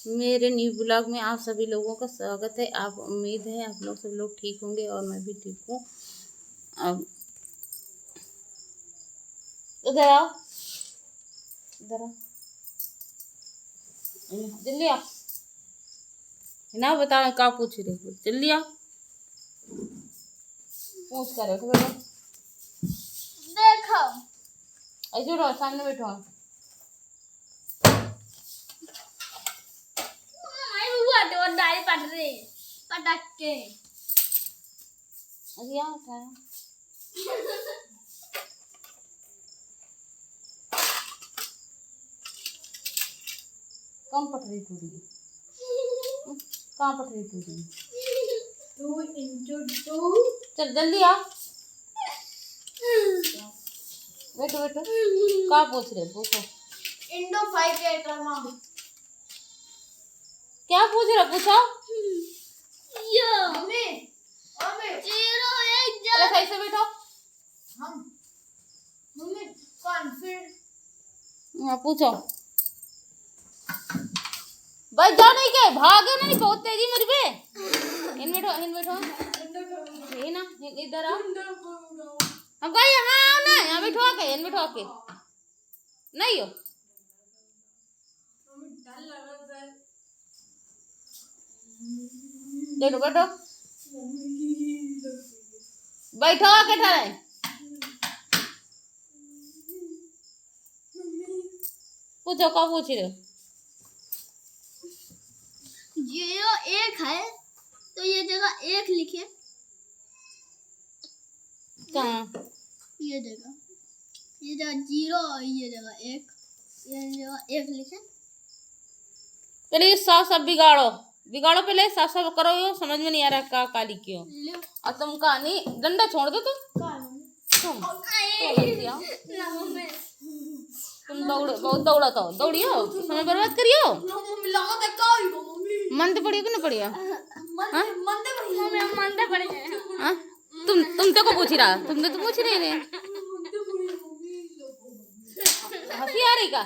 मेरे new blog में आप सभी लोगों का स्वागत है। आप उम्मीद है आप लोग सब लोग ठीक होंगे और मैं भी ठीक हूँ। अब इधर आओ, इधर आओ, जल्दी आओ ना, बताओ क्या पूछ रहे हो, जल्दी आओ, पूछ कर बैठो बैठो, देखो ऐसे उठो, सामने बैठो। डाली पट रही पटक के अरे यहाँ उठाया कम पटरी टूटी, कहाँ पटरी टूटी? 2 × 2 चल जल्दी आ, बैठो बैठो, क्या पूछ रहे, पूछो। इंडो 5 के ड्रामा क्या पूछ रहे, पूछो। मम्मी 0 1 अरे सही से बैठो। हम मम्मी कॉन्फिडेंट हाँ पूछो। भाई जा नहीं के भागे नहीं, बहुत तेजी मेरी पे। इन बैठो, इन बैठो, ये ना इधर आओ। हम कहीं यहाँ आओ ना, यहाँ बैठो आके, इन बैठो आके, नहीं हो बैठो बैठो, बैठो आके ठहरे। पूछो क्या पूछ रहे हो? 0 1 है तो ये जगह 1 लिखे, कहाँ ये जगह 0 और ये जगह 1, ये जगह 1 लिखे। पहले ये साफ साफ बिगाड़ो, बिगाड़ो पहले, साफ साफ करो। यो समझ में नहीं आ रहा का काली क्यों। और तुम कहानी डंडा छोड़ दो, तुम दौड़ बहुत दौड़ा तो दौड़ियो, समय बर्बाद करियो। मन तो पड़ियो कि ना पड़ियो? हाँ? तुम तो को पूछ रहा, तुम तो पूछ रहे थे। हंसी आ रही का?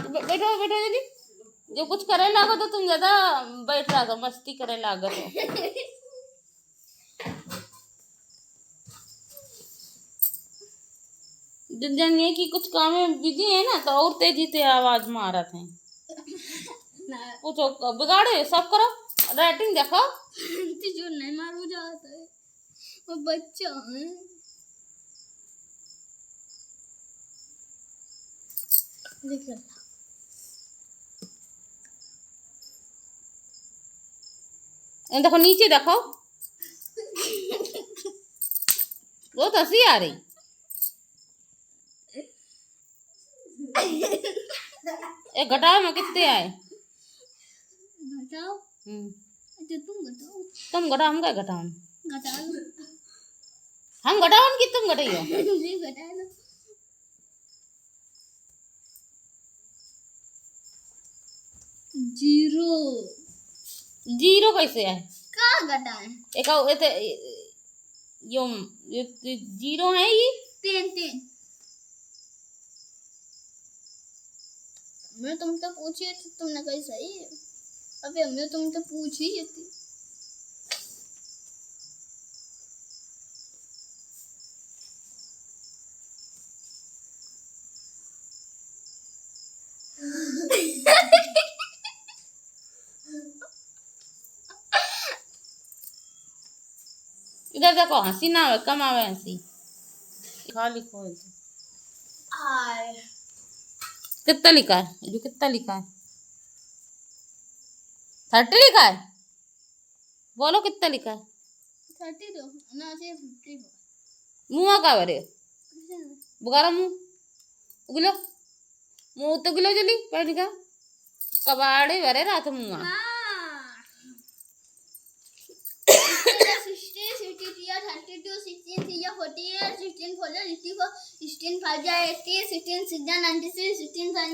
बैठो बैठो जल्दी, जो कुछ करे लागो तो तुम ज्यादा बैठ रहा था, मस्ती करे लागो तो। जब जानिए कि कुछ काम में बिजी है ना, तो और तेजी से आवाज मारा थे। पूछो, बिगाड़े सब करो, राइटिंग देखो। जो नहीं मारू जाता है वो बच्चा है। देखो नीचे देखो, बहुत हंसी आ रही। एक घटाओ में कितने आए? घटाओ अच्छा तुम घटाओ, तुम घटाओ, हम क्या घटाओ? घटा लो, हम घटाओ कि तुम घटाइयो? जी घटा लो। 0 कैसे है? कहाँ घटाए? एक यो 0 है ये 3 मैं तुमसे पूछी थी, तुमने कही सही है। अबे हमने तुमसे पूछी थी। इधर देखो, हंसी ना आवे, कम आवे हंसी। लिखा लिखो कितना लिखा है, जो कितना लिखा है? 30 लिखा है, बोलो कितना लिखा है? 32 ना से 50 मुँह का बरे बुगारा, मुँह उगलो, मुँह तो गिलो जली पहन का कबाड़े भरे रात मुँह। 32 16 3 48 16 4 64 16 5 80 16 6 96 16 7 100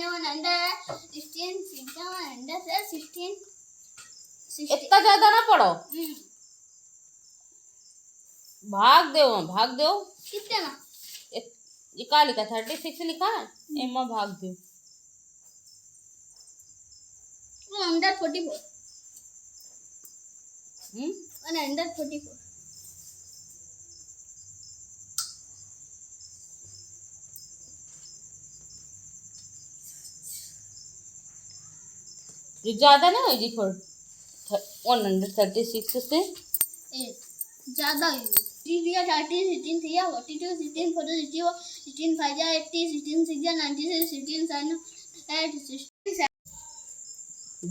16 6 100 16 इतना ज्यादा ना पढ़ो, भाग दो कितना ये का लिखा 36 लिखा है, एमा भाग दो। 144. हम्म 144. ये ज्यादा नहीं होगी फिर 136 से 8 ज्यादा है 3 या 30 16 या 42 16 40 61 16 5 या 80 16 6 या 96 16 7 8 67.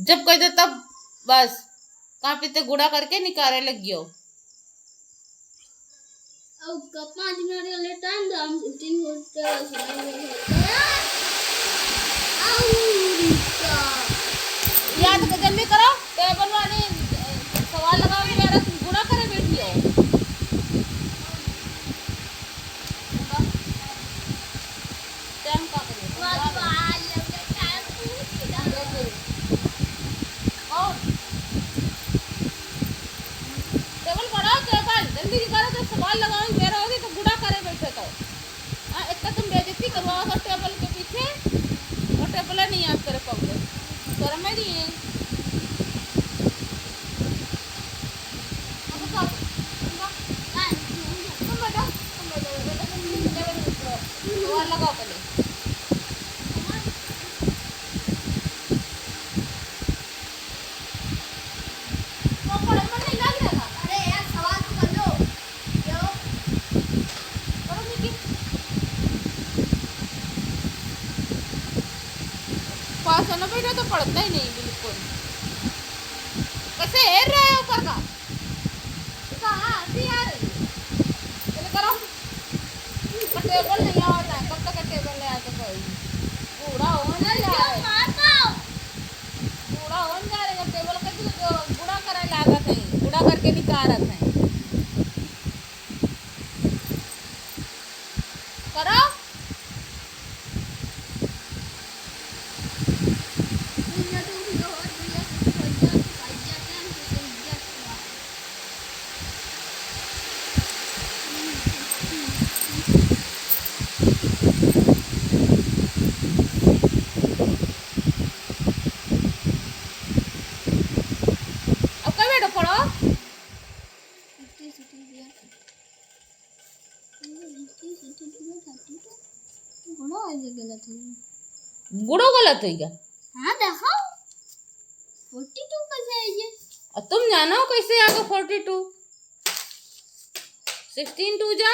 जब कह दो तब बस कापी ते गुड़ा करके निकाले लग गयो। अब 5 मिनट का लेट टाइम था हम 15 याद कर जल्दी करो टेबल वाली सवाल लगाओ मेरा तुम गुड़ा करे बैठी हो। टाइम का और टेबल पढ़ाओ टेबल जल्दी करो जब सवाल लगाओ मेरा होगी तो गुड़ा करे बैठे तो इतना तुम बेइज्जती करवाओ तो टेबल के पीछे और टेबल नहीं याद करे पाओगे शर्म नहीं है। सवाल लगाओ पहले पास होना बेटा तो पढ़ता ही नहीं बिल्कुल। कैसे हेर रहे हो ऊपर का कहाँ आती यार चलो करो टेबल नहीं आता है कब तक टेबल ले आते कोई बूढ़ा हो ना यार बूढ़ा हो जा रहे टेबल का जो बूढ़ा करे लागत है बूढ़ा करके निकारत है करो अब कब बैठो पढ़ो गुड़ो गलत हो गया। हाँ देखो 42 कैसे है ये और तुम जानो कैसे आगे 42 16 2 जा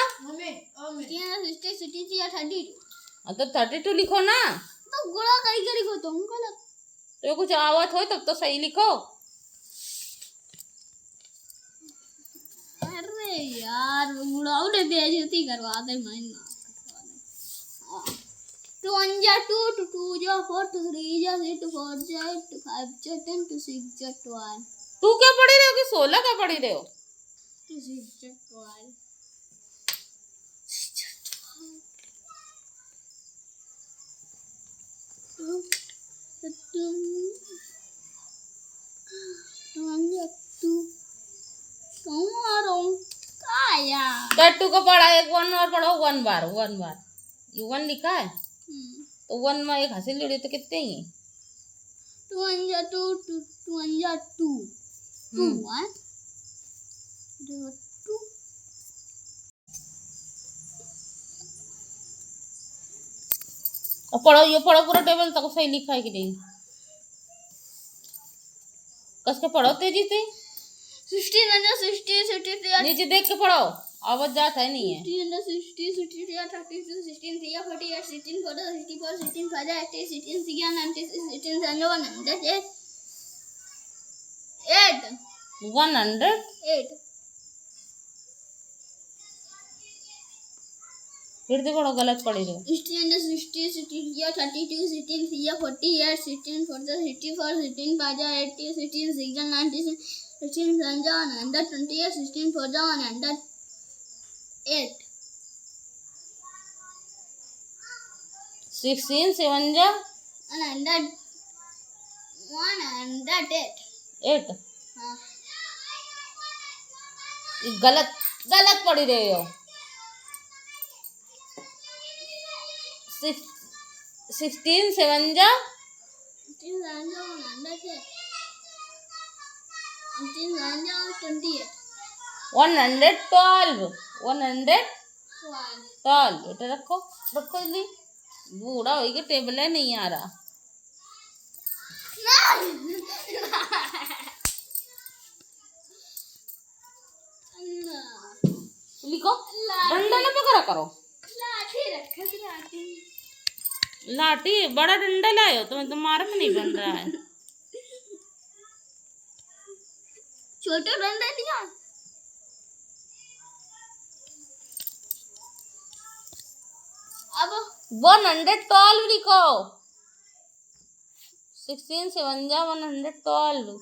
तो 32 लिखो ना तो गुणा करी करी को तुम गलत तो कुछ आवत हो तब तो सही लिखो। अरे यार गुड़ाऊ ने बेइज्जती करवाते मैं ना 2 1 जा 2 2 2 जा 4 2 3 जा 6 4 जा 8 5 जा 10 2 6 जा 12 तू क्या पढ़ी रहे हो कि 16 क्या पढ़ी रहे हो 2 6 जा 12 टट्टू का पढ़ा एक वन और पढ़ो 1 बार ये 1 लिखा है तो 1 में एक हासिल जोड़ी तो कितने ही 2 1 जा 2 2 1 जा 2 2 1 2 और पढ़ो ये पढ़ो पूरा टेबल तक सही लिखा है कि नहीं कस के पढ़ो तेजी से 16 under 60 63 नीचे देख के पढ़ो आवाज जाता है नहीं है 16 under 60 63 32 16 3 48 16 4 64 16 5 80 16 6 96 16 7 108 108 फिर से पढ़ो गलत पढ़ी रहे 16 under 60 63 32 16 3 48 16 4 64 16 5 80 16 6 96 16 7 128 16 4 108 16 7 जा 108 हाँ गलत गलत पढ़ी रहे हो 16 7 जा 16 7 108 16 9 जा 28 112 112 1 बेटा रखो रखो जल्दी बूढ़ा होगी टेबल है नहीं आ रहा लिखो डंडा ना पकड़ा करो लाठी रखा लाठी लाठी बड़ा डंडा लाए हो तुम्हें तो मार्क नहीं बन रहा है छोटा डंडा दिया अब 112 लिखो 16 7 जा 112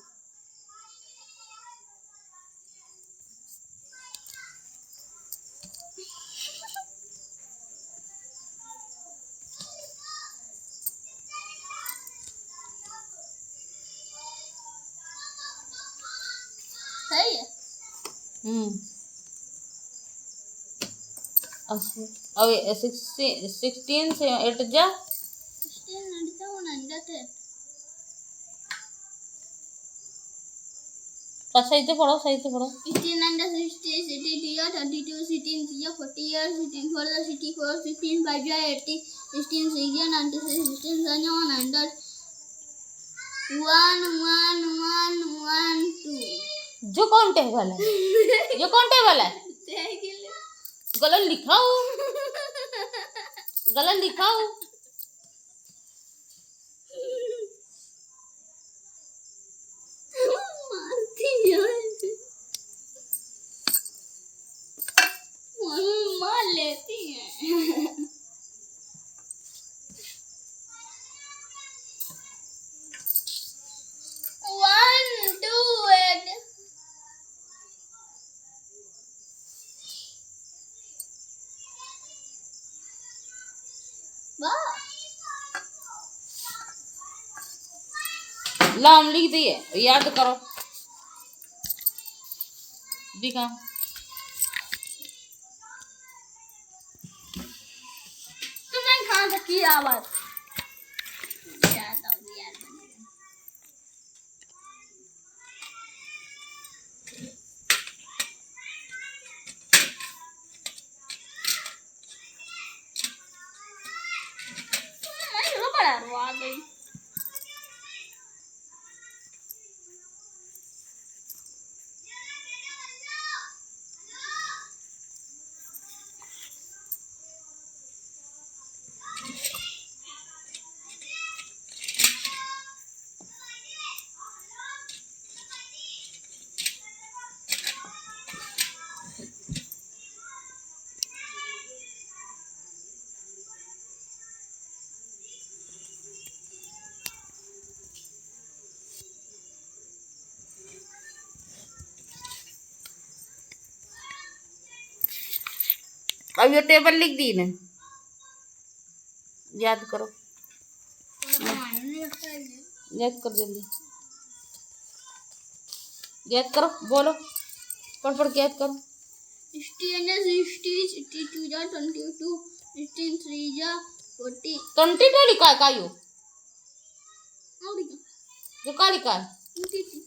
सही है अब 16 से 8 जा 16 9 110 सही से पढ़ो 16 under 60 60 3 32 16 3 40 years 16 4 64 16 5 80 16 6 96 16 7 100 1 1 1 1 2 जो कौन टेबल है गलत लिखाओ मार लेती है 1 2 8 वाह लाम लिख दिए याद करो दिखा तुमने कहाँ से किया आवाज आ गई अब ये टेबल लिख दी ने याद करो याद कर जल्दी याद करो बोलो पढ़ के याद करो 16 जा 22 16 3 जा 40 22 लिखा है कायो और जो का लिखा है 22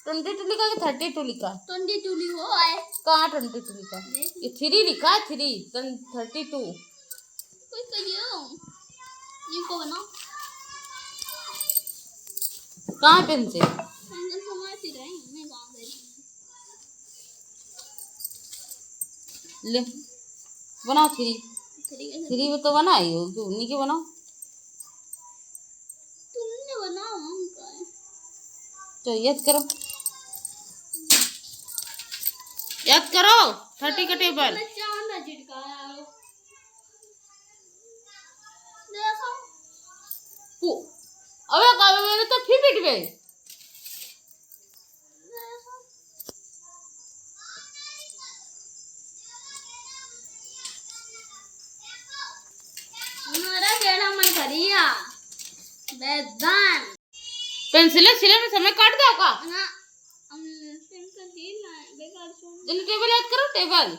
22 लिखा है 32 लिखा है 22 लिखो है कहाँ 22 लिखा है ये 3 लिखा है 3 32 कोई कहियो ये को बना कहाँ पेन से अंदर समाती रही मैं कहां गई ले बनाओ 3 3 में तो बनाई हो क्यों नहीं के बनाओ तुमने बनाओ हम का तो याद करो 30 का टेबल चांदा झटकाया देखो अबे कावे मेरे तो फिर पिट गए हमारा केड़ा मैं करिया बेदान पेंसिल सिले में समय काट दो का ना हम पेंसिल दी ना बेकार सुन जल्दी टेबल याद करो टेबल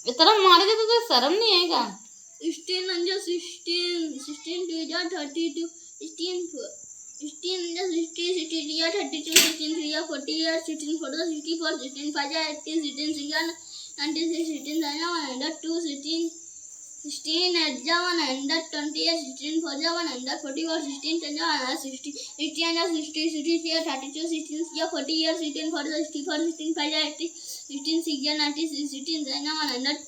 इतना मारे तो शर्म नहीं आएगा। 16 and 16, 16 2 are 32, 16 4. 16 and 60, 60 are 32, 16 3 are 40, 16 4 are 64, 16 5 are 80, 16 6 are 96, 16 7 are 102, 16 16 8 are 120, 16 4 are 144, 16 10 are 160, 60 and 60, 63 are 32, 16 3 are 40, 16 4 are 64, 16 5 are 80, 16 6 are 96, 16 7 are 100.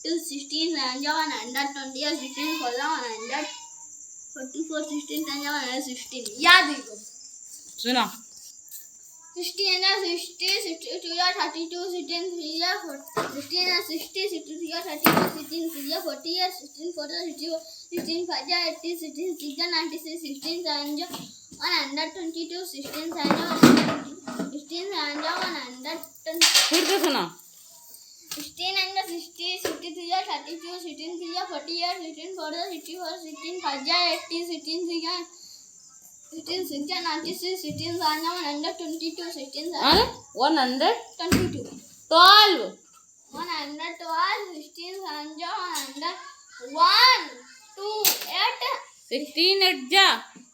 16 and 120 or 16 for 144 16 and 16 याद रखो सुना 16 and 60 62 or 32 16 3 or 4 16 and 60 63 or 32 16 3 or 40 or 16 4 or 64 16 5 or 80 16 6 or 96 16 and 122 16 and 16 and 120 फिर से सुना 16 and 60, 63 or 32, 16 3 or 40 or 16 4 or 64, 16 5 or 80, 16 6 or 16 6 or 96, 16 7 or 122, 16 7 122 112, 16 7 or 1 2 8, 16 8 जा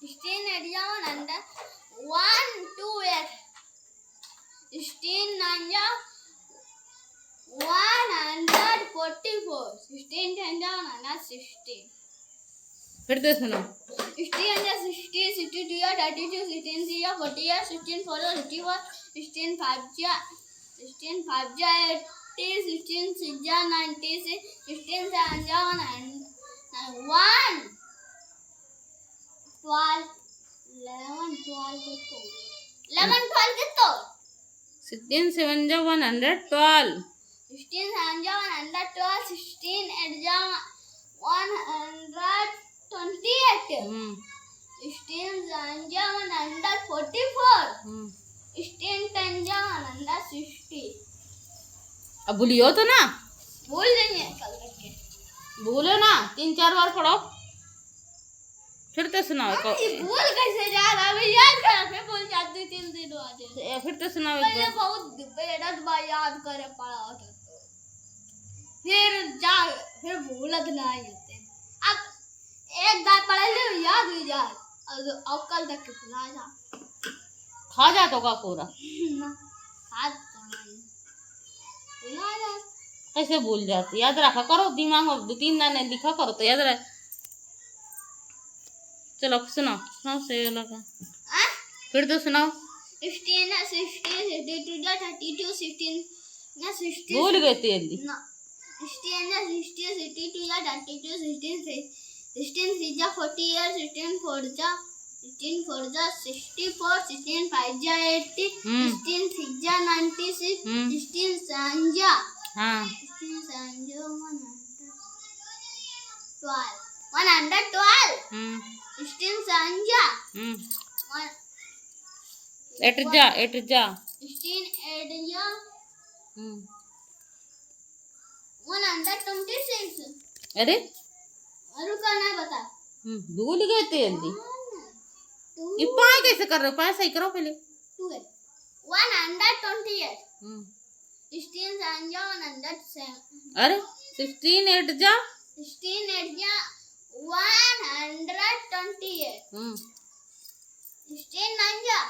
16 8 or 1 2 8, 16 9 144, 16 10 160. फिर से सुनो 16 and 60, 62 or 32, 16 3 or 40 or 16 4 or 54, 16 5 16 5 80, 16 6 96, 16 7 1 12, 11 12 कितो 11 12 कितो 16 7 जा 112 16 and 112, 16 and 128, 16 and 144, 16 and 160. अब भूलियो तो ना भूल नहीं है कल तक के भूलो ना 3-4 बार पढ़ो फिर तो सुनाओ भूल कैसे जा रहा है याद कर फिर भूल जाती 3 दिन बाद फिर तो सुनाओ एक पहले बार बहुत बेड़त बार याद करे पड़ा होता फिर जा फिर भूलत नहीं होते अब एक बार पढ़ ले याद हो जाए और कल तक के भुला जा खा जा तो का पूरा हाथ भुला जा कैसे भूल जाती याद रखा करो दिमाग में 2-3 दाने लिखा करो तो याद रहे चलो सुनाओ सही लगा फिर तो सुनाओ 15 16 32 32 16 16 भूल गए तेरी 16 60 62 32 16 16 3 40 16 4 16 4 64 16 5 80 16 6 96 16 7 हाँ 16 7 112 16 7 एट जा 16 8 126 अरे रुका नहीं बता भूल गए तेरी ये पा कैसे कर रहे हो पा सही करो पहले 2 है 128 16 संजा 107 अरे 16 8 जा 16 8 जा 128 16 9 जा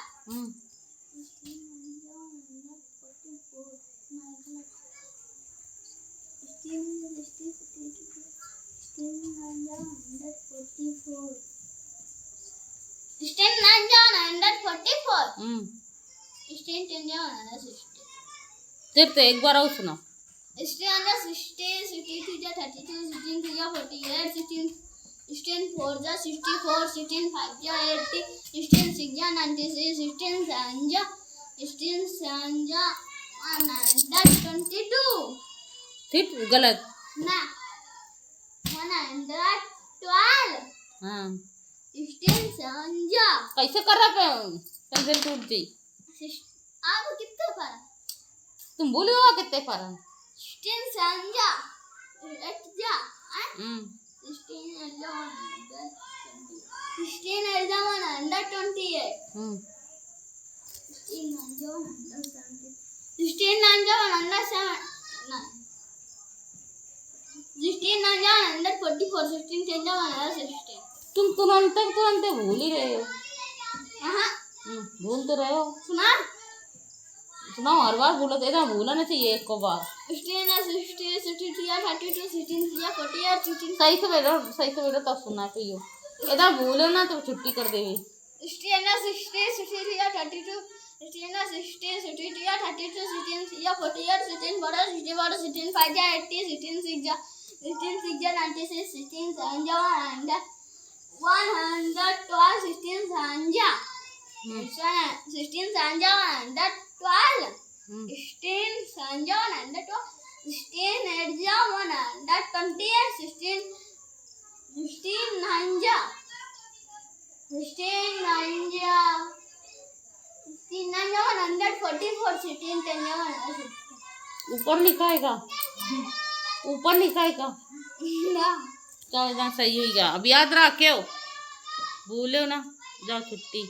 फिर तो एक बार और सुना 16 62 32 16 3 48 16 16 4 64 16 5 80 16 6 96 16 7 16 7 122 फिर गलत ना 112 हाँ 16 7 कैसे कर रहा पेंसिल टूट गई आप कितने पर तुम भूल गए कितने पर 16 7 8 जा 16 16 16 144 16 10 116 तुम तुरंत भूल ही रहे हो। हाँ भूल तो रहे हो। सुना सुनाओ, हर बार भूलो तो इतना भूलना नहीं चाहिए एक को बार। 16 60 63 32 16 40 और 16 सही से बैठो तब सुनना चाहिए। इतना भूलो ना तो छुट्टी कर देवे। 16 60 63 32 16 60 63 32 16 40 और 16 4 16 16 5 80 16 6 96 16 7 112 16 7 16 7 112 16 7 112 16 8 128 16 16 9 16 9 144 16 10 ऊपर लिखाएगा, ऊपर लिखाएगा। ना चलो ना, सही हो गया। अब याद रखे हो, भूलो ना, जाओ छुट्टी।